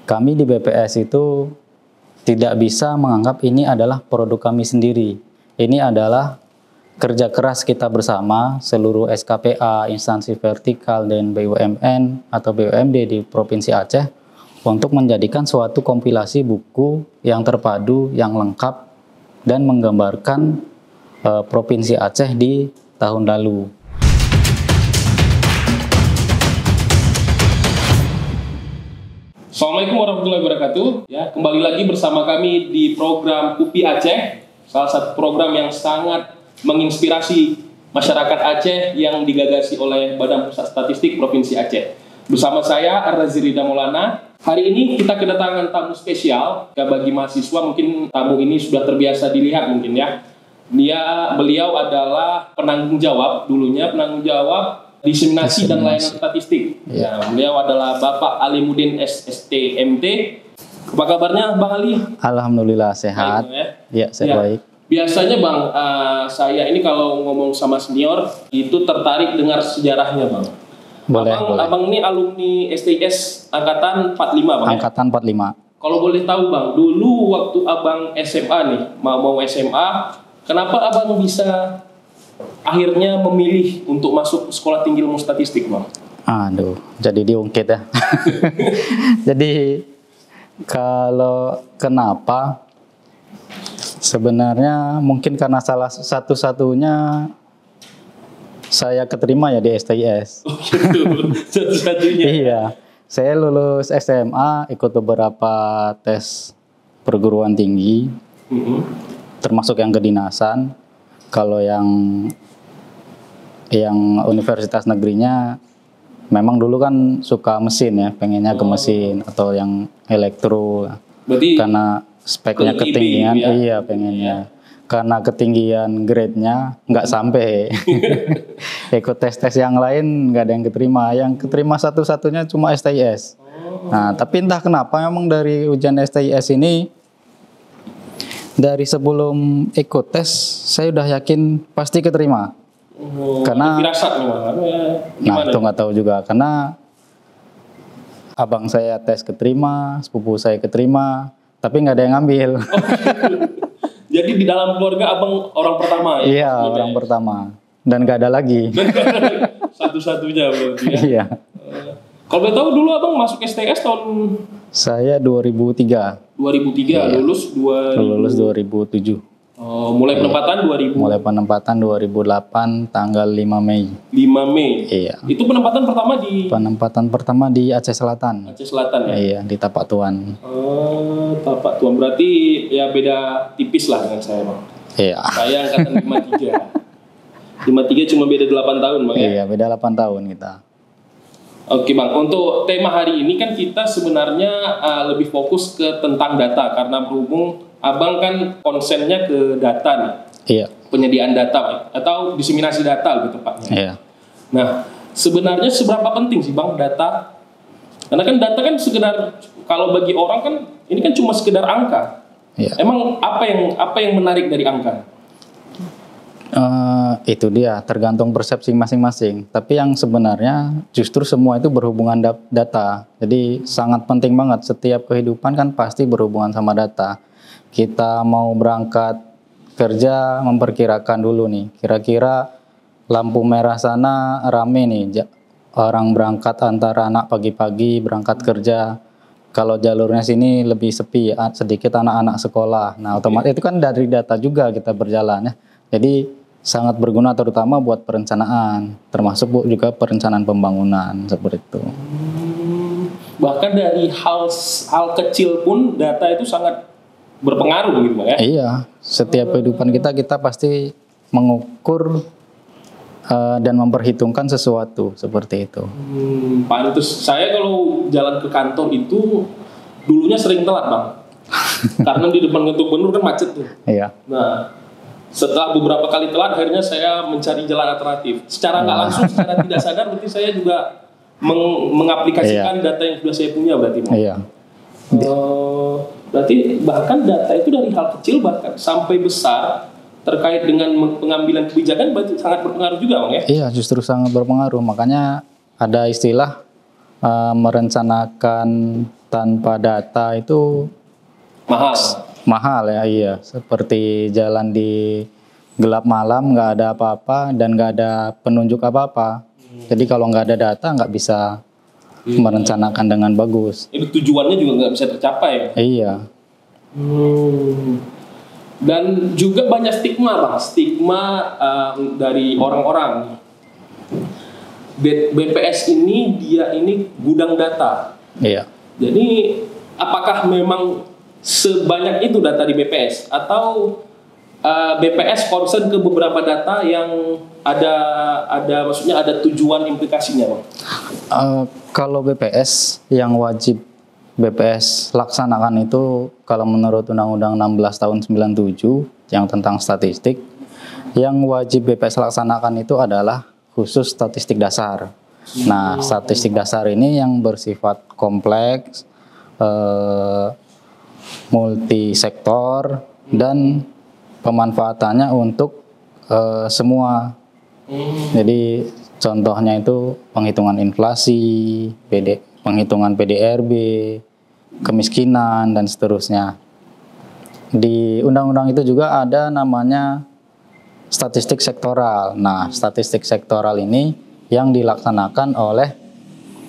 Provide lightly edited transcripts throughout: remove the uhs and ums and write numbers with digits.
kami di BPS itu tidak bisa menganggap ini adalah produk kami sendiri. Ini adalah kerja keras kita bersama seluruh SKPA, instansi vertikal, dan BUMN atau BUMD di Provinsi Aceh untuk menjadikan suatu kompilasi buku yang terpadu, yang lengkap, dan menggambarkan Provinsi Aceh di tahun lalu. Assalamualaikum warahmatullahi wabarakatuh. Ya, kembali lagi bersama kami di program UPI Aceh, salah satu program yang sangat menginspirasi masyarakat Aceh yang digagasi oleh Badan Pusat Statistik Provinsi Aceh. Bersama saya Ar-Razi Ridha Maulana. Hari ini kita kedatangan tamu spesial. Ya, bagi mahasiswa mungkin tamu ini sudah terbiasa dilihat mungkin ya. Beliau adalah penanggung jawab diseminasi dan layanan statistik. Ya, beliau adalah Bapak Alimuddin SST/MT. Apa kabarnya Bang Ali? Alhamdulillah sehat. Baik, ya, saya baik. Biasanya Bang, saya ini kalau ngomong sama senior itu tertarik dengar sejarahnya Bang. Boleh. Abang ini alumni STIS angkatan 45 Bang. Angkatan 45. Kalau boleh tahu Bang, dulu waktu Abang SMA nih, mau SMA, kenapa Abang bisa akhirnya memilih untuk masuk sekolah tinggi ilmu statistik, Bang? Aduh, jadi diungkit ya. Jadi kalau kenapa? Sebenarnya mungkin karena salah satu-satunya saya keterima ya di STIS. Oh gitu, satu-satunya. Iya, saya lulus SMA, ikut beberapa tes perguruan tinggi, termasuk yang kedinasan. Kalau yang universitas negerinya memang dulu kan suka mesin ya, pengennya ke mesin atau yang elektro. Berarti karena speknya ketinggian, ya? Iya pengennya. Karena ketinggian grade-nya nggak sampai. Ikut tes-tes yang lain nggak ada yang keterima. Yang keterima satu-satunya cuma STIS. Nah, tapi entah kenapa memang dari ujian STIS ini, dari sebelum ikut tes saya udah yakin pasti keterima. Karena firasat nah itu nggak tahu juga, karena abang saya tes keterima, sepupu saya keterima, tapi nggak ada yang ngambil. Jadi di dalam keluarga abang orang pertama ya? Iya, orang pertama, dan nggak ada lagi. Satu-satunya berarti ya? Iya. Kalau boleh tahu dulu abang masuk STS tahun? Saya 2003. 2003, iya. Lulus 2007. Oh, mulai penempatan 2000. Mulai penempatan 2008 tanggal 5 Mei. 5 Mei. Iya. Itu penempatan pertama di Aceh Selatan. Aceh Selatan ya. Iya, di Tapak Tuan. Oh, Tapak Tuan, berarti ya beda tipis lah dengan saya, Bang. Iya. Saya angkatan 53. 53 cuma beda 8 tahun, Bang ya. Iya, beda 8 tahun kita. Oke Bang, untuk tema hari ini kan kita sebenarnya lebih fokus ke tentang data, karena berhubung Abang kan konsennya ke data nih. Iya. Penyediaan data Bang, atau diseminasi data lebih tepatnya. Iya. Nah, sebenarnya seberapa penting sih Bang data? Karena kan data kan sekedar, kalau bagi orang kan ini kan cuma sekedar angka. Iya. Emang apa yang menarik dari angka? Itu dia, tergantung persepsi masing-masing. Tapi yang sebenarnya justru semua itu berhubungan data. Jadi sangat penting banget, setiap kehidupan kan pasti berhubungan sama data. Kita mau berangkat kerja, memperkirakan dulu nih, kira-kira lampu merah sana rame nih, orang berangkat antara anak pagi-pagi berangkat kerja. Kalau jalurnya sini lebih sepi, sedikit anak-anak sekolah. Nah, otomatis itu kan dari data juga kita berjalan ya. Jadi sangat berguna terutama buat perencanaan, termasuk juga perencanaan pembangunan seperti itu. Bahkan dari hal kecil pun data itu sangat berpengaruh gitu Bang ya? Iya, setiap kehidupan kita pasti mengukur dan memperhitungkan sesuatu seperti itu. Pantes saya kalau jalan ke kantor itu dulunya sering telat Bang. Karena di depan kantor gubernur kan macet tuh. Iya. Nah, setelah beberapa kali telat, akhirnya saya mencari jalan alternatif. Secara nggak langsung, secara tidak sadar, berarti saya juga mengaplikasikan data yang sudah saya punya berarti. Iya. Berarti bahkan data itu dari hal kecil bahkan sampai besar terkait dengan pengambilan kebijakan berarti sangat berpengaruh juga Bang ya? Iya, justru sangat berpengaruh. Makanya ada istilah merencanakan tanpa data itu mahal ya, iya. Seperti jalan di gelap malam, nggak ada apa-apa dan nggak ada penunjuk apa-apa. Jadi kalau nggak ada data nggak bisa merencanakan dengan bagus. Itu tujuannya juga nggak bisa tercapai. Iya. Dan juga banyak stigma Bang, dari orang-orang. BPS ini dia ini gudang data. Iya. Jadi apakah memang sebanyak itu data di BPS atau BPS concern ke beberapa data yang ada maksudnya ada tujuan implikasinya Bang? Kalau BPS yang wajib BPS laksanakan itu kalau menurut Undang-Undang 16 tahun 97 yang tentang statistik, yang wajib BPS laksanakan itu adalah khusus statistik dasar. Nah, statistik dasar ini yang bersifat kompleks, multisektor dan pemanfaatannya untuk semua. Jadi contohnya itu penghitungan inflasi, penghitungan PDRB, kemiskinan dan seterusnya. Di undang-undang itu juga ada namanya statistik sektoral. Nah, statistik sektoral ini yang dilaksanakan oleh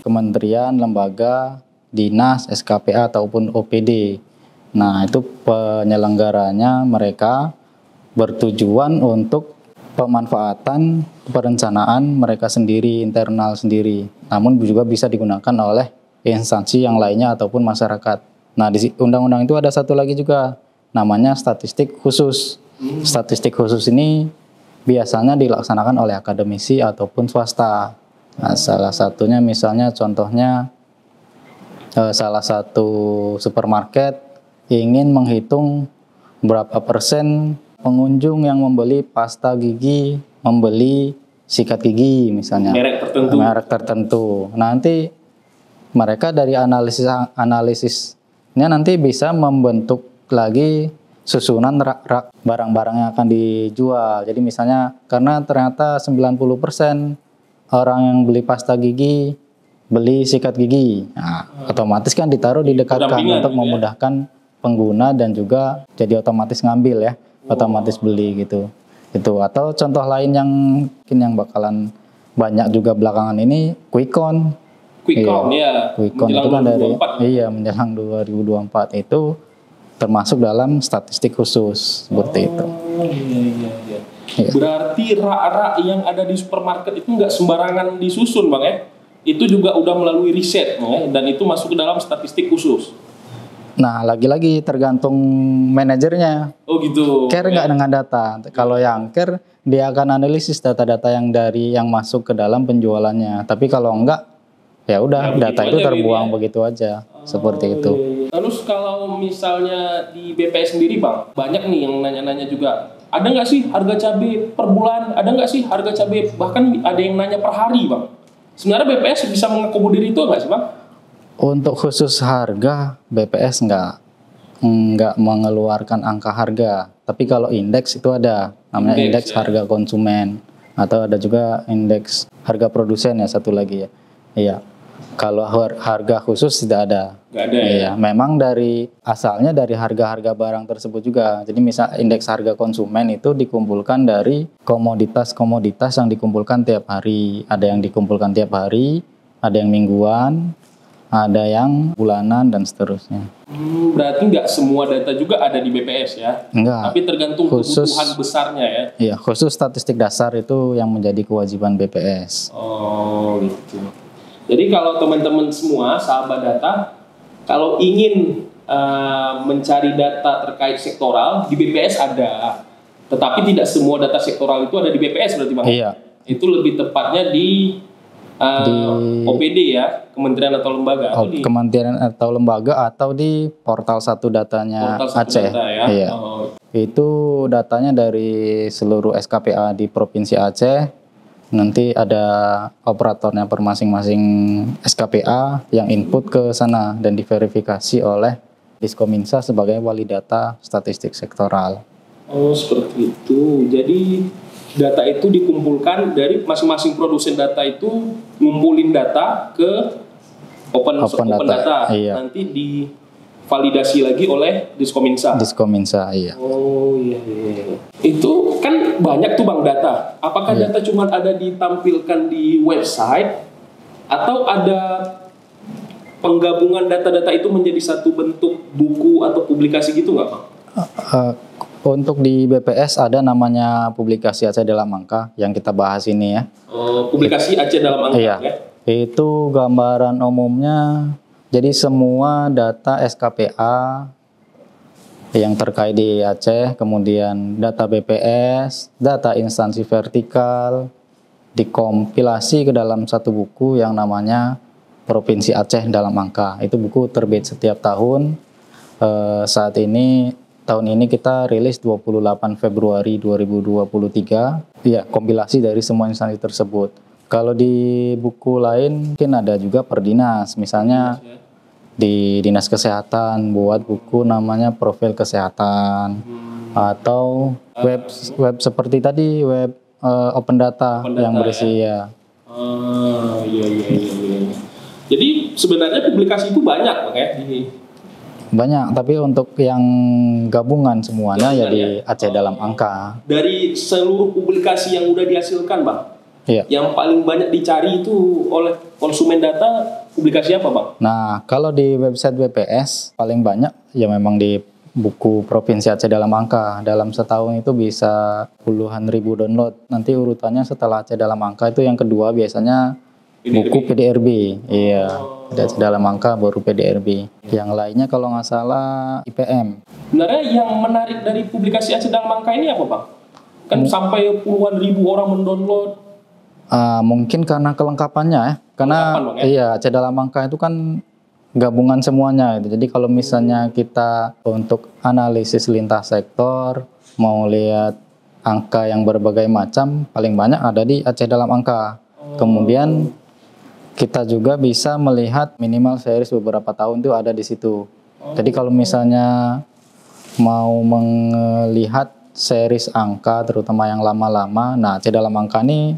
kementerian, lembaga, dinas, SKPA ataupun OPD. Nah, itu penyelenggaranya mereka bertujuan untuk pemanfaatan perencanaan mereka sendiri, internal sendiri. Namun juga bisa digunakan oleh instansi yang lainnya ataupun masyarakat. Nah, di undang-undang itu ada satu lagi juga namanya statistik khusus. Statistik khusus ini biasanya dilaksanakan oleh akademisi ataupun swasta. Nah, salah satunya misalnya contohnya salah satu supermarket ingin menghitung berapa persen pengunjung yang membeli pasta gigi, membeli sikat gigi misalnya. Merek tertentu. Nanti mereka dari analisisnya nanti bisa membentuk lagi susunan rak barang-barang yang akan dijual. Jadi misalnya karena ternyata 90% orang yang beli pasta gigi beli sikat gigi. Nah, otomatis kan ditaruh di dekat untuk memudahkan pengguna dan juga jadi otomatis ngambil ya, otomatis beli gitu. Itu atau contoh lain yang mungkin yang bakalan banyak juga belakangan ini quick count. Quick count itu kan dari menjelang 2024 itu termasuk dalam statistik khusus seperti itu. Iya. Berarti rak-rak yang ada di supermarket itu nggak sembarangan disusun Bang ya? Itu juga udah melalui riset ya? Dan itu masuk ke dalam statistik khusus. Nah, lagi-lagi tergantung manajernya. Oh gitu. Care nggak dengan data. Kalau yang care dia akan analisis data-data yang masuk ke dalam penjualannya. Tapi kalau enggak, ya udah data itu terbuang begitu aja. Seperti itu. Terus kalau misalnya di BPS sendiri Bang, banyak nih yang nanya-nanya juga. Ada nggak sih harga cabai per bulan? Ada nggak sih harga cabai? Bahkan ada yang nanya per hari Bang. Sebenarnya BPS bisa mengakomodir itu nggak sih Bang? Untuk khusus harga, BPS nggak mengeluarkan angka harga. Tapi kalau indeks itu ada, namanya indeks harga konsumen. Atau ada juga indeks harga produsen ya, satu lagi ya. Iya. Kalau harga khusus tidak ada. Nggak ada ya? Iya. Memang asalnya dari harga-harga barang tersebut juga. Jadi misal indeks harga konsumen itu dikumpulkan dari komoditas-komoditas yang dikumpulkan tiap hari. Ada yang dikumpulkan tiap hari, ada yang mingguan, ada yang bulanan dan seterusnya. Berarti nggak semua data juga ada di BPS ya? Enggak. Tapi tergantung kebutuhan besarnya ya? Iya, khusus statistik dasar itu yang menjadi kewajiban BPS. Oh gitu. Jadi kalau teman-teman semua sahabat data, kalau ingin mencari data terkait sektoral di BPS ada, tetapi tidak semua data sektoral itu ada di BPS berarti Bang? Iya. Itu lebih tepatnya di OPD ya, kementerian atau lembaga. Kementerian atau lembaga atau di portal satu datanya Aceh. Data, ya? Iya. Itu datanya dari seluruh SKPA di Provinsi Aceh. Nanti ada operatornya per masing-masing SKPA yang input ke sana dan diverifikasi oleh Diskominsa sebagai wali data statistik sektoral. Oh, seperti itu. Jadi data itu dikumpulkan dari masing-masing produsen data itu ngumpulin data ke open data. Iya. Nanti divalidasi lagi oleh Diskominsa. Diskominsa, iya. Oh iya. Itu kan banyak tuh Bang data. Apakah data cuma ada ditampilkan di website atau ada penggabungan data-data itu menjadi satu bentuk buku atau publikasi gitu nggak Bang? Untuk di BPS ada namanya publikasi Aceh dalam angka yang kita bahas ini ya. Publikasi Aceh dalam angka iya. ya? Itu gambaran umumnya, jadi semua data SKPA yang terkait di Aceh, kemudian data BPS, data instansi vertikal, dikompilasi ke dalam satu buku yang namanya Provinsi Aceh dalam Angka. Itu buku terbit setiap tahun. Saat ini tahun ini kita rilis 28 Februari 2023. Ya, kompilasi dari semua instansi tersebut. Kalau di buku lain mungkin ada juga per dinas. Misalnya di Dinas Kesehatan buat buku namanya Profil Kesehatan. Atau web seperti tadi, web open data yang berisi ya. Iya. Jadi sebenarnya publikasi itu banyak makanya banyak, tapi untuk yang gabungan semuanya ya di Aceh dalam angka. Dari seluruh publikasi yang udah dihasilkan Bang, yang paling banyak dicari itu oleh konsumen data publikasi apa Bang? Nah, kalau di website BPS paling banyak ya memang di buku Provinsi Aceh dalam angka. Dalam setahun itu bisa puluhan ribu download. Nanti urutannya setelah Aceh dalam angka itu yang kedua biasanya buku PDRB. Iya, Aceh dalam angka baru PDRB. Yang lainnya kalau nggak salah IPM. Sebenarnya yang menarik dari publikasi Aceh dalam angka ini apa Bang? Kan sampai puluhan ribu orang mendownload. Mungkin karena kelengkapannya ya. Karena iya, Aceh dalam angka itu kan gabungan semuanya gitu. Jadi kalau misalnya kita untuk analisis lintas sektor, mau lihat angka yang berbagai macam, paling banyak ada di Aceh dalam angka. Kemudian kita juga bisa melihat minimal series beberapa tahun itu ada di situ. Jadi kalau misalnya mau melihat series angka terutama yang lama-lama, nah Aceh dalam angka ini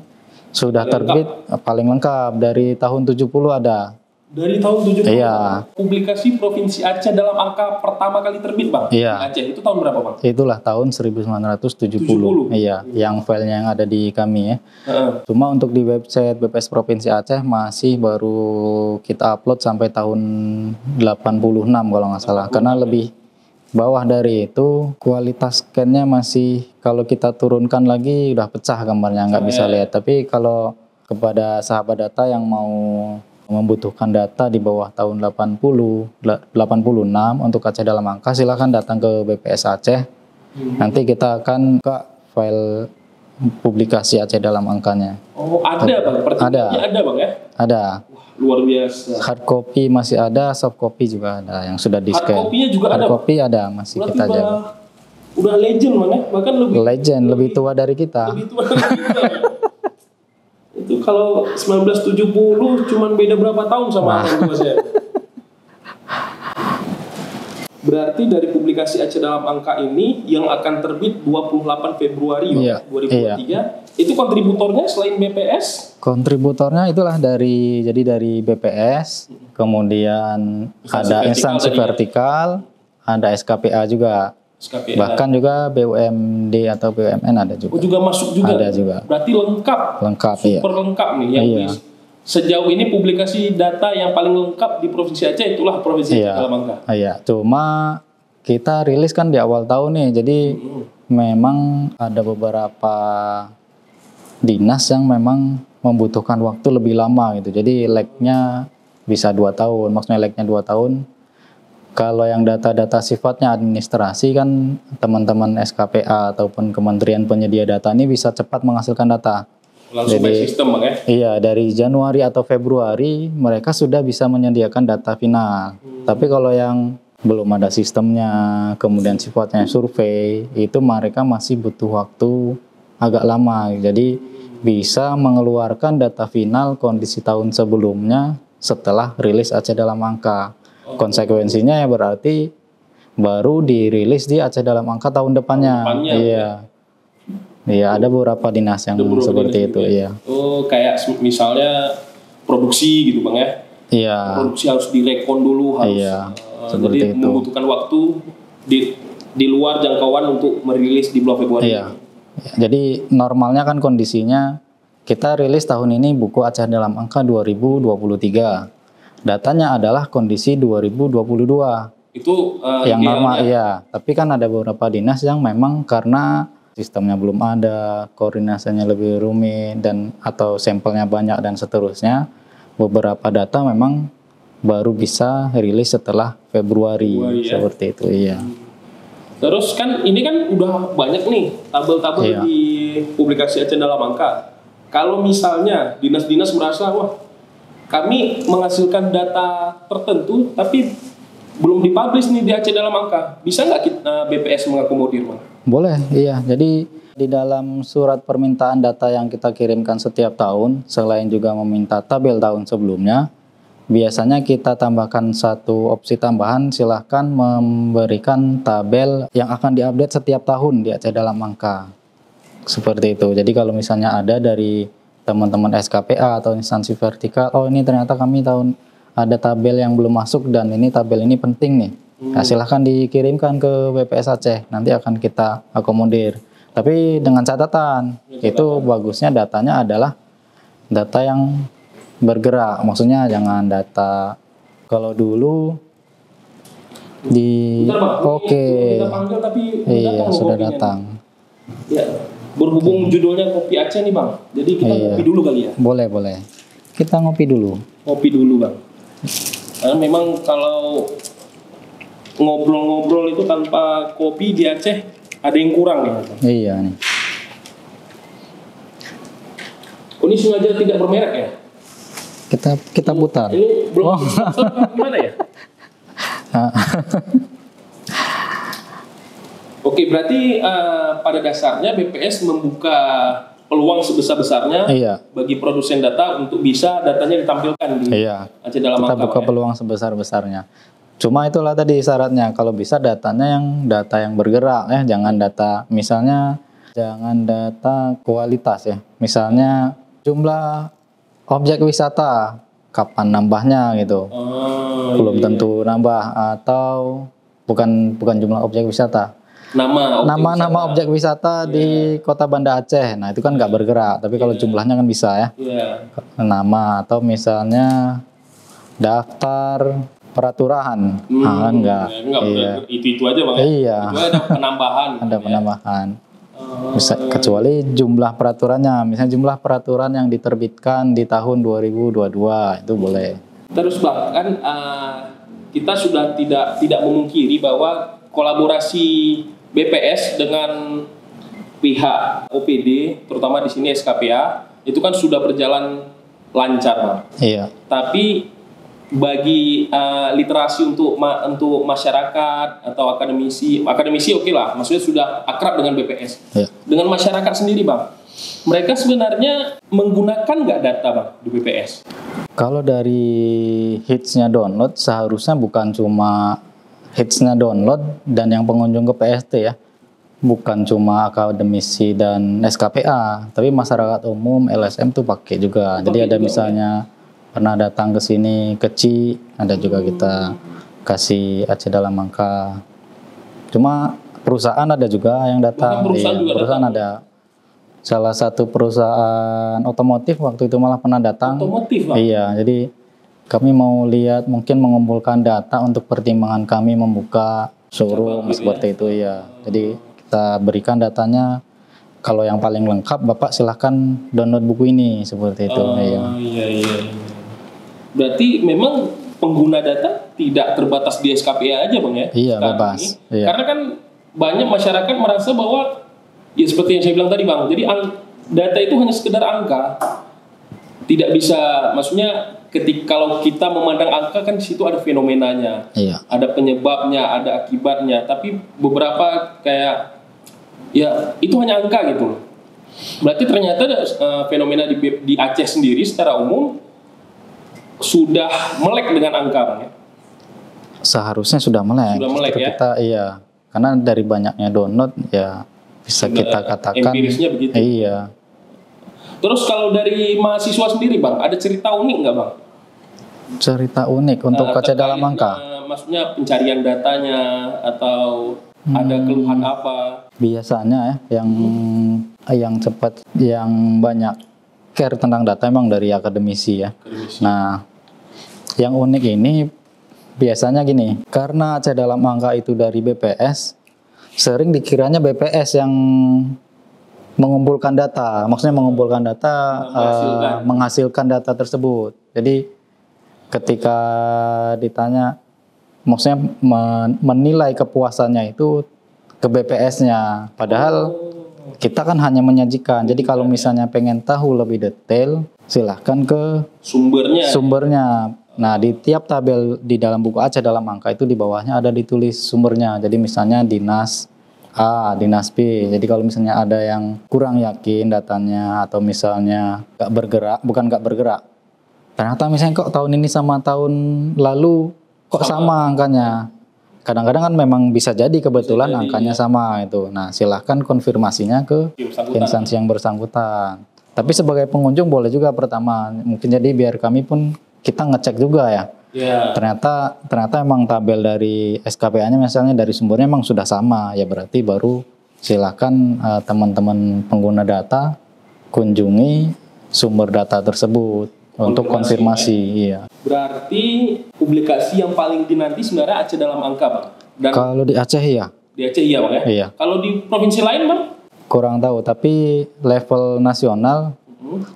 sudah terbit paling lengkap dari tahun 70 ada. Dari tahun 70? Iya. Publikasi Provinsi Aceh dalam angka pertama kali terbit Bang? Iya. Aceh itu tahun berapa Bang? Itulah tahun 1970. Iya, yang filenya yang ada di kami ya. Cuma untuk di website BPS Provinsi Aceh masih baru kita upload sampai tahun 86 kalau nggak salah. Karena lebih bawah dari itu kualitas scan-nya masih kalau kita turunkan lagi udah pecah gambarnya nggak bisa lihat. Tapi kalau kepada sahabat data yang mau membutuhkan data di bawah tahun 86 untuk Aceh dalam angka, silakan datang ke BPS Aceh. Nanti kita akan buka file publikasi Aceh dalam angkanya. Oh, ada Bang? Ada Bang ya? Ada. Wah, luar biasa. Hard copy masih ada, soft copy juga ada yang sudah di scan. Hard copy-nya juga ada? Hard copy ada, masih berarti kita jaga. Udah legend Bang ya? Bahkan lebih tua dari kita. Lebih tua dari kita. Itu kalau 1970 cuman beda berapa tahun sama orang tua saya. Berarti dari publikasi Aceh dalam angka ini yang akan terbit 28 Februari 2023, itu kontributornya selain BPS? Kontributornya itulah dari BPS, kemudian ada instansi vertikal, ada SKPA juga. Bahkan juga BUMD atau BUMN ada juga. Oh, juga masuk juga. Ada juga. Berarti lengkap. Super lengkap nih yang sejauh ini publikasi data yang paling lengkap di Provinsi Aceh itulah Provinsi Aceh dalam angka. Iya, cuma kita rilis kan di awal tahun nih. Jadi memang ada beberapa dinas yang memang membutuhkan waktu lebih lama gitu. Jadi lag-nya bisa 2 tahun. Maksudnya lag-nya 2 tahun. Kalau yang data-data sifatnya administrasi kan teman-teman SKPA ataupun Kementerian Penyedia Data ini bisa cepat menghasilkan data. Langsung by sistem Bang ya? Iya, dari Januari atau Februari mereka sudah bisa menyediakan data final. Tapi kalau yang belum ada sistemnya, kemudian sifatnya survei, itu mereka masih butuh waktu agak lama. Jadi bisa mengeluarkan data final kondisi tahun sebelumnya setelah rilis Aceh dalam angka. Konsekuensinya ya berarti baru dirilis di Aceh dalam angka tahun depannya. Iya, ada beberapa dinas yang seperti itu. Iya. Oh, kayak misalnya produksi gitu Bang ya? Iya. Produksi harus direkon dulu, harus Iya, jadi seperti itu. membutuhkan waktu di luar jangkauan untuk merilis di bulan Februari. Iya. Jadi normalnya kan kondisinya kita rilis tahun ini buku Aceh dalam angka 2023. Datanya adalah kondisi 2022. Itu Yang normal idealnya. iya, tapi kan ada beberapa dinas yang memang karena sistemnya belum ada, koordinasinya lebih rumit dan atau sampelnya banyak dan seterusnya, beberapa data memang baru bisa rilis setelah Februari, Februari, ya. seperti itu iya. Terus kan ini kan udah banyak nih tabel-tabel Iya. di publikasi Aceh dalam angka. Kalau misalnya dinas-dinas merasa wah kami menghasilkan data tertentu tapi belum dipublish nih di Aceh dalam angka, bisa nggak kita BPS mengakomodir, Bang? Boleh, iya. Jadi di dalam surat permintaan data yang kita kirimkan setiap tahun, selain juga meminta tabel tahun sebelumnya, biasanya kita tambahkan satu opsi tambahan, silahkan memberikan tabel yang akan diupdate setiap tahun di Aceh dalam angka. Seperti itu. Jadi kalau misalnya ada dari teman-teman SKPA atau instansi vertikal, oh ini ternyata kami ada tabel yang belum masuk dan ini tabel ini penting nih. Nah, silahkan dikirimkan ke BPS Aceh, nanti akan kita akomodir. Tapi dengan catatan, itu bagusnya datanya adalah data yang bergerak, maksudnya jangan data kalau dulu di Bentar, Bang. Ini oke, kita panggil tapi iya datang sudah kopinya datang. nih. Ya, berhubung judulnya kopi Aceh nih, Bang. Jadi kita Iya. ngopi dulu kali ya. Boleh, kita ngopi dulu. Ngopi dulu, Bang. Karena memang kalau ngobrol-ngobrol itu tanpa kopi di Aceh ada yang kurang ya. Iya nih. Oh, ini sengaja tidak bermerek ya? Kita putar. Ini belum Oh. gimana ya? Oke, berarti pada dasarnya BPS membuka peluang sebesar-besarnya Iya. bagi produsen data untuk bisa datanya ditampilkan di Iya. Aceh dalam Kita angka. buka Bang, ya? peluang sebesar-besarnya. Cuma itulah tadi syaratnya, kalau bisa datanya data yang bergerak ya, jangan data misalnya jangan data kualitas ya. Misalnya jumlah objek wisata kapan nambahnya gitu. Oh, Belum iya. tentu nambah atau bukan jumlah objek wisata. Nama objek wisata di Kota Banda Aceh. Nah, itu kan nggak bergerak, tapi kalau jumlahnya kan bisa ya. Iya. Nama atau misalnya daftar peraturan. Nah, kan enggak. Iya. Itu aja, Bang. Iya. Itu ada penambahan. Ada penambahan. Oh, Bisa, kecuali jumlah peraturannya. Misalnya jumlah peraturan yang diterbitkan di tahun 2022 itu boleh. terus bahkan kita sudah tidak memungkiri bahwa kolaborasi BPS dengan pihak OPD, terutama di sini SKPA, itu kan sudah berjalan lancar, Bang. Iya. Tapi bagi literasi untuk masyarakat atau akademisi oke lah, maksudnya sudah akrab dengan BPS. Iya. Dengan masyarakat sendiri, Bang, mereka sebenarnya menggunakan nggak data, Bang, di BPS? Kalau dari hitsnya download, seharusnya bukan cuma hitsnya download dan yang pengunjung ke PST ya. Bukan cuma akademisi dan SKPA, tapi masyarakat umum, LSM tuh pakai juga. Jadi ada misalnya pernah datang ke sini kecil, ada juga kita kasih Aceh dalam angka. Cuma perusahaan ada juga yang datang. Bahkan perusahaan juga perusahaan datang. ada. Salah satu perusahaan otomotif waktu itu malah pernah datang. Otomotif, Bang? Iya, jadi kami mau lihat mungkin mengumpulkan data untuk pertimbangan kami membuka showroom Cabang, seperti itu ya. Jadi kita berikan datanya. Kalau yang paling lengkap, Bapak silahkan download buku ini seperti itu. Iya. Berarti memang pengguna data tidak terbatas di SKPA aja, Bang, ya? Iya, sekarang bebas. ini. Iya. Karena kan banyak masyarakat merasa bahwa ya seperti yang saya bilang tadi, Bang. Jadi data itu hanya sekedar angka. Tidak bisa, maksudnya kalau kita memandang angka kan di situ ada fenomenanya. Iya. Ada penyebabnya, ada akibatnya. Tapi beberapa kayak ya itu hanya angka gitu loh. Berarti ternyata fenomena di Aceh sendiri secara umum sudah melek dengan angka, Bang, ya? Seharusnya sudah melek. Sudah melek, Justru ya? kita iya. Karena dari banyaknya download ya bisa Sudah kita katakan. empirisnya begitu. Iya. Terus kalau dari mahasiswa sendiri, Bang, ada cerita unik nggak, Bang? Cerita unik untuk Aceh dalam angka. Maksudnya pencarian datanya atau ada keluhan apa? Biasanya ya, yang cepat, yang banyak care tentang data emang dari akademisi ya. Nah, yang unik ini biasanya gini, karena Aceh dalam angka itu dari BPS, sering dikiranya BPS yang mengumpulkan data, maksudnya mengumpulkan data, menghasilkan data tersebut. Jadi ketika ditanya, maksudnya menilai kepuasannya itu ke BPS-nya, padahal kita kan hanya menyajikan. Jadi kalau misalnya pengen tahu lebih detail, silahkan ke sumbernya. Nah, di tiap tabel di dalam buku Aceh dalam angka itu di bawahnya ada ditulis sumbernya. Jadi misalnya dinas A, dinas B. Jadi kalau misalnya ada yang kurang yakin datanya atau misalnya bukan nggak bergerak, ternyata misalnya kok tahun ini sama tahun lalu kok sama angkanya. Kadang-kadang kan memang bisa jadi kebetulan angkanya sama itu. Nah, silahkan konfirmasinya ke instansi yang bersangkutan. Tapi sebagai pengunjung boleh juga pertama, mungkin jadi biar kami pun kita ngecek juga ya. Ternyata emang tabel dari SKPA-nya misalnya dari sumbernya emang sudah sama, ya berarti baru silakan teman-teman pengguna data kunjungi sumber data tersebut untuk konfirmasi. Iya. Berarti publikasi yang paling dinanti sebenarnya Aceh dalam angka, Bang. Dan kalau di Aceh iya. Di Aceh iya, Bang ya. Iya. Kalau di provinsi lain, Bang? Kurang tahu, tapi level nasional.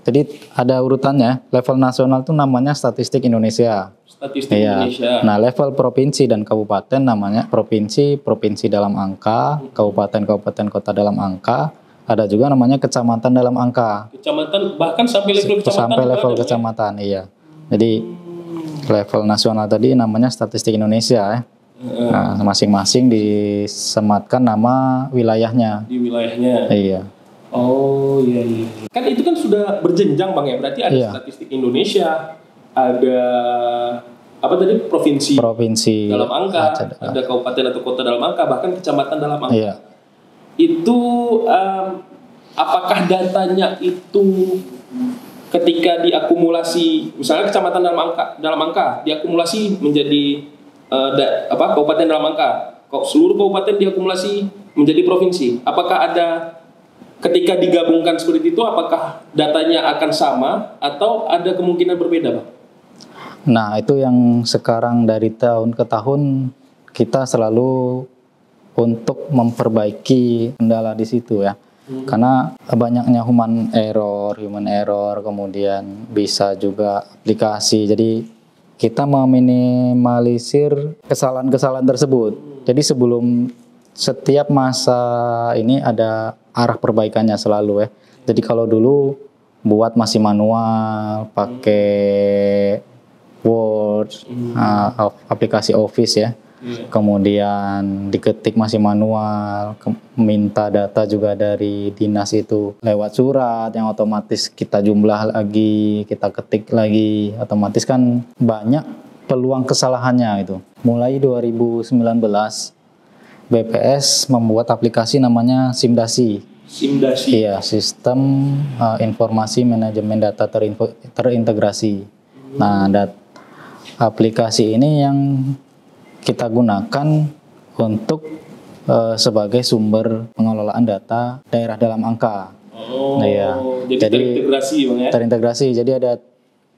Jadi ada urutannya. Level nasional itu namanya Statistik Indonesia. Statistik Indonesia. Nah, level provinsi dan kabupaten namanya provinsi dalam angka, kabupaten kota dalam angka, ada juga namanya kecamatan dalam angka. Kecamatan bahkan sampai level kecamatan. Sampai level kecamatan, iya. Jadi level nasional tadi namanya Statistik Indonesia ya. Nah, masing-masing disematkan nama wilayahnya. Di wilayahnya. Iya. Oh iya. Kan itu kan sudah berjenjang, Bang ya. Berarti ada Statistik Indonesia, ada apa tadi provinsi dalam angka, ada kabupaten atau kota dalam angka, bahkan kecamatan dalam angka. Iya. Itu apakah datanya itu ketika diakumulasi, misalnya kecamatan dalam angka diakumulasi menjadi kabupaten dalam angka, seluruh kabupaten diakumulasi menjadi provinsi. Apakah ada ketika digabungkan seperti itu, apakah datanya akan sama atau ada kemungkinan berbeda, Pak? Nah, itu yang sekarang dari tahun ke tahun kita selalu untuk memperbaiki kendala di situ ya. Karena banyaknya human error, kemudian bisa juga aplikasi. Jadi kita meminimalisir kesalahan-kesalahan tersebut. Jadi sebelum setiap masa ini ada arah perbaikannya selalu ya. Jadi kalau dulu buat masih manual, pakai Word, aplikasi Office ya. Kemudian diketik masih manual, minta data juga dari dinas itu lewat surat yang otomatis kita jumlah lagi, kita ketik lagi, otomatis kan banyak peluang kesalahannya itu. Mulai 2019 BPS membuat aplikasi namanya Simdasi. Iya, Sistem Informasi Manajemen Data Terintegrasi. Nah, aplikasi ini yang kita gunakan untuk sebagai sumber pengelolaan data daerah dalam angka. Jadi terintegrasi, Bang ya? Terintegrasi. Jadi ada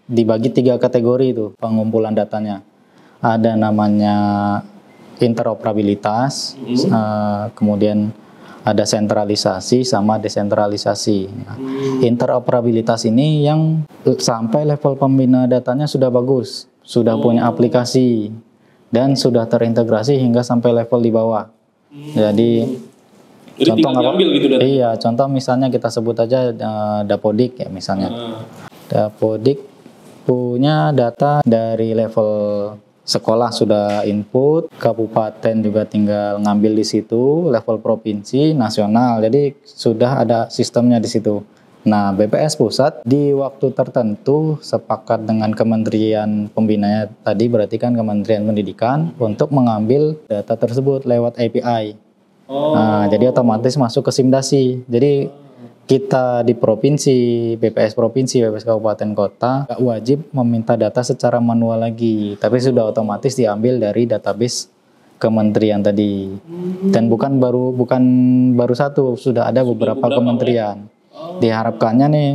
dibagi 3 kategori itu pengumpulan datanya. Ada namanya interoperabilitas, kemudian ada sentralisasi sama desentralisasi. Interoperabilitas ini yang sampai level pembina datanya sudah bagus, sudah punya aplikasi dan sudah terintegrasi hingga sampai level di bawah. Jadi contoh gitu, iya, contoh misalnya kita sebut aja Dapodik ya misalnya. Dapodik punya data dari level sekolah sudah input, kabupaten juga tinggal ngambil di situ, level provinsi, nasional. Jadi sudah ada sistemnya di situ. Nah, BPS pusat di waktu tertentu sepakat dengan Kementerian Pembinanya tadi, berarti kan Kementerian Pendidikan, untuk mengambil data tersebut lewat API. Nah, jadi otomatis masuk ke Simdasi. Jadi kita di provinsi, BPS provinsi, BPS kabupaten kota nggak wajib meminta data secara manual lagi, tapi sudah otomatis diambil dari database kementerian tadi. Dan bukan baru satu, sudah ada beberapa kementerian. Diharapkannya nih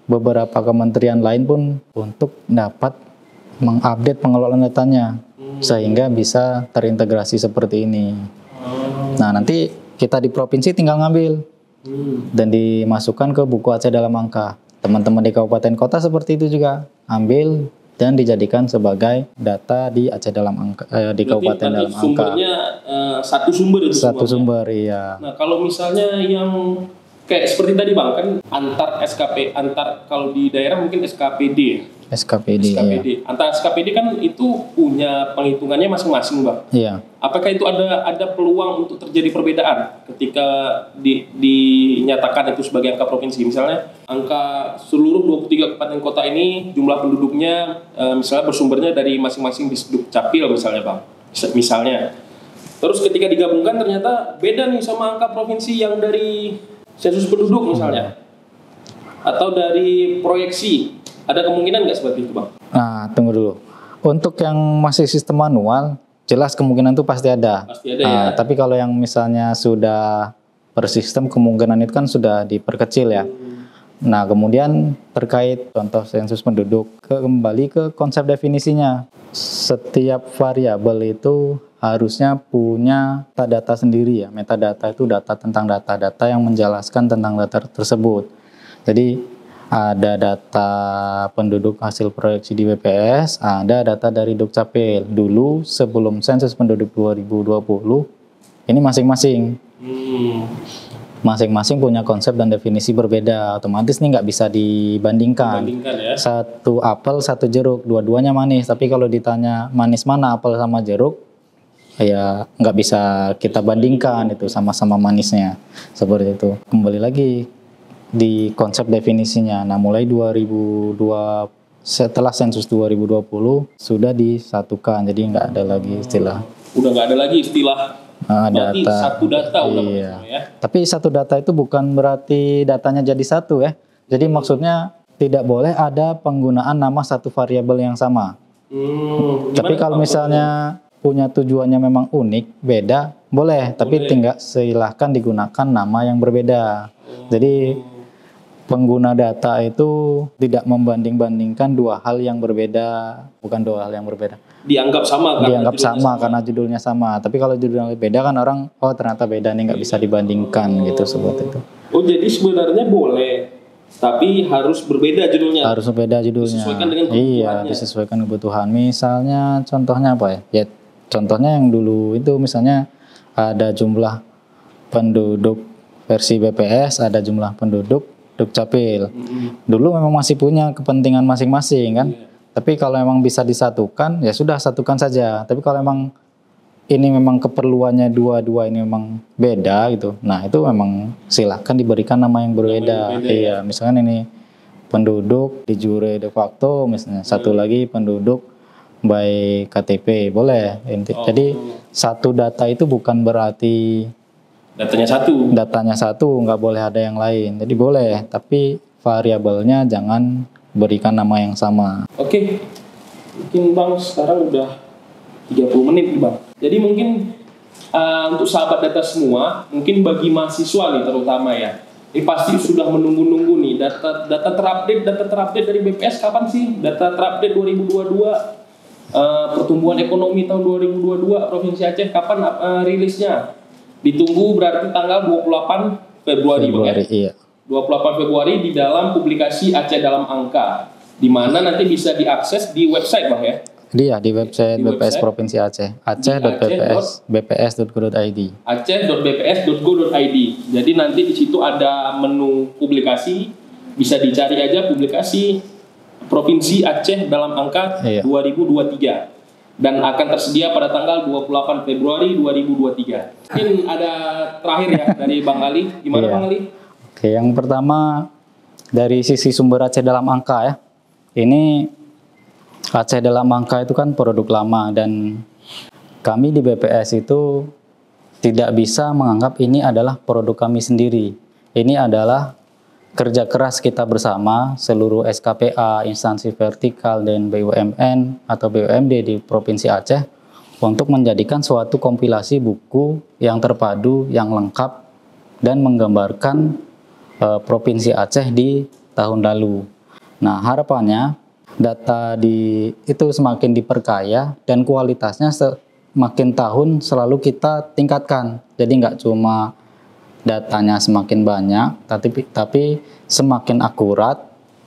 beberapa kementerian lain pun untuk dapat mengupdate pengelolaan datanya sehingga bisa terintegrasi seperti ini. Nah, nanti kita di provinsi tinggal ngambil dan dimasukkan ke buku Aceh dalam angka. Teman-teman di kabupaten kota seperti itu juga, ambil dan dijadikan sebagai data di Aceh dalam angka, di kabupaten dalam angka. Sumbernya satu sumber itu. Satu sumber, iya. Nah, kalau misalnya yang kayak seperti tadi Bang, kan antar SKP, kalau di daerah mungkin SKPD. SKPD. Iya. Antar SKPD kan itu punya penghitungannya masing-masing, Bang. Iya. Apakah itu ada peluang untuk terjadi perbedaan ketika dinyatakan itu sebagai angka provinsi? Misalnya angka seluruh 23 kabupaten kota ini jumlah penduduknya misalnya bersumbernya dari masing-masing Disduk Capil misalnya, Bang. Misalnya. Terus ketika digabungkan ternyata beda nih sama angka provinsi yang dari sensus penduduk misalnya. Atau dari proyeksi. Ada kemungkinan nggak seperti itu, Bang? Nah, tunggu dulu. Untuk yang masih sistem manual, jelas kemungkinan itu pasti ada. Pasti ada ya. Tapi kalau yang misalnya sudah per sistem, kemungkinan itu kan sudah diperkecil ya. Nah, kemudian terkait contoh sensus penduduk, kembali ke konsep definisinya. Setiap variabel itu harusnya punya metadata sendiri ya. Metadata itu data tentang data yang menjelaskan tentang data tersebut. Jadi ada data penduduk hasil proyeksi di BPS, ada data dari Dukcapil. Dulu sebelum sensus penduduk 2020, ini masing-masing. Masing-masing punya konsep dan definisi berbeda. Otomatis ini nggak bisa dibandingkan. Ya. Satu apel, satu jeruk, dua-duanya manis. Tapi kalau ditanya manis mana apel sama jeruk, ya nggak bisa kita bandingkan itu sama-sama manisnya. Seperti itu. Kembali lagi di konsep definisinya. Nah, mulai 2002 setelah sensus 2020 sudah disatukan. Jadi nggak ada lagi istilah. Udah nggak ada lagi istilah. Berarti Data. satu data udah Iya. ya. Tapi satu data itu bukan berarti datanya jadi satu ya. Jadi maksudnya tidak boleh ada penggunaan nama satu variabel yang sama. Tapi kalau misalnya punya tujuannya memang unik, beda, boleh. Tapi tinggal silahkan digunakan nama yang berbeda. Jadi pengguna data itu tidak membanding-bandingkan dua hal yang berbeda, bukan dua hal yang berbeda. Dianggap sama karena judulnya sama. Tapi kalau judulnya beda kan orang, oh ternyata beda nih, nggak bisa dibandingkan gitu seperti itu. Oh, jadi sebenarnya boleh, tapi harus berbeda judulnya. Harus berbeda judulnya. Disesuaikan dengan kebutuhannya. Iya, disesuaikan kebutuhan. Misalnya contohnya apa ya? Ya contohnya yang dulu itu misalnya ada jumlah penduduk versi BPS, ada jumlah penduduk Dukcapil. Dulu memang masih punya kepentingan masing-masing kan. Tapi kalau memang bisa disatukan, ya sudah satukan saja. Tapi kalau memang ini memang keperluannya dua-dua ini memang beda gitu. Nah, itu memang silahkan diberikan nama yang berbeda. Iya, misalkan ini penduduk di jure de facto misalnya. Satu lagi penduduk by KTP, boleh. Jadi satu data itu bukan berarti datanya satu, nggak boleh ada yang lain. Jadi boleh, tapi variabelnya jangan berikan nama yang sama. Oke. Mungkin Bang sekarang udah 30 menit Bang. Jadi mungkin untuk sahabat data semua, mungkin bagi mahasiswa nih terutama ya. Ini pasti sudah menunggu-nunggu nih data terupdate dari BPS kapan sih? Data terupdate 2022 pertumbuhan ekonomi tahun 2022 Provinsi Aceh kapan rilisnya? Ditunggu berarti tanggal 28 Februari Bang ya? Iya. 28 Februari di dalam publikasi Aceh dalam angka, di mana nanti bisa diakses di website Bang ya? Iya, di website BPS Provinsi Aceh, aceh.bps.go.id. aceh.bps.go.id. Jadi nanti di situ ada menu publikasi, bisa dicari aja publikasi Provinsi Aceh dalam angka 2023. Dan akan tersedia pada tanggal 28 Februari 2023. Mungkin ada terakhir ya dari Bang Ali. Gimana Bang Ali? Oke, yang pertama dari sisi sumber Aceh dalam angka ya. Ini Aceh dalam angka itu kan produk lama dan kami di BPS itu tidak bisa menganggap ini adalah produk kami sendiri. Ini adalah kerja keras kita bersama seluruh SKPA, instansi vertikal, dan BUMN atau BUMD di Provinsi Aceh untuk menjadikan suatu kompilasi buku yang terpadu, yang lengkap, dan menggambarkan Provinsi Aceh di tahun lalu. Nah, harapannya data itu semakin diperkaya dan kualitasnya semakin tahun selalu kita tingkatkan. Jadi nggak cuma datanya semakin banyak, tapi semakin akurat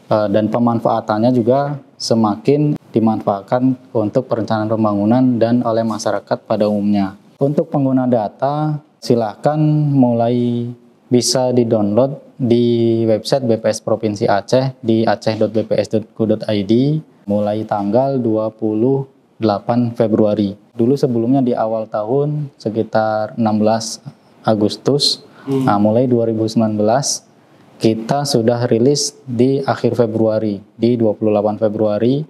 dan pemanfaatannya juga semakin dimanfaatkan untuk perencanaan pembangunan dan oleh masyarakat pada umumnya. Untuk pengguna data, silakan mulai bisa di-download di website BPS Provinsi Aceh di aceh.bps.go.id mulai tanggal 28 Februari. Dulu sebelumnya di awal tahun sekitar 16 Agustus. Nah, mulai 2019 kita sudah rilis di akhir Februari, di 28 Februari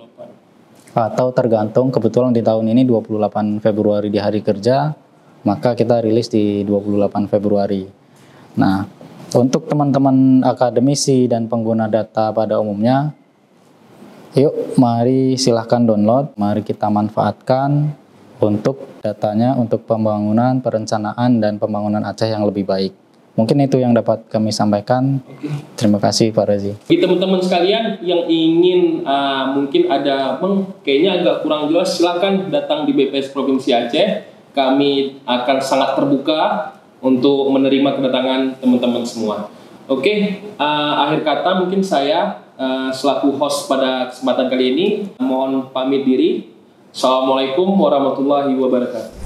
atau tergantung kebetulan di tahun ini 28 Februari di hari kerja, maka kita rilis di 28 Februari. Nah, untuk teman-teman akademisi dan pengguna data pada umumnya, yuk mari silahkan download, mari kita manfaatkan untuk datanya, untuk pembangunan, perencanaan, dan pembangunan Aceh yang lebih baik. Mungkin itu yang dapat kami sampaikan. Oke. Terima kasih Pak Razi. Bagi teman-teman sekalian yang ingin mungkin ada kayaknya agak kurang jelas, silakan datang di BPS Provinsi Aceh. Kami akan sangat terbuka untuk menerima kedatangan teman-teman semua. Oke, akhir kata mungkin saya selaku host pada kesempatan kali ini mohon pamit diri. Assalamualaikum warahmatullahi wabarakatuh.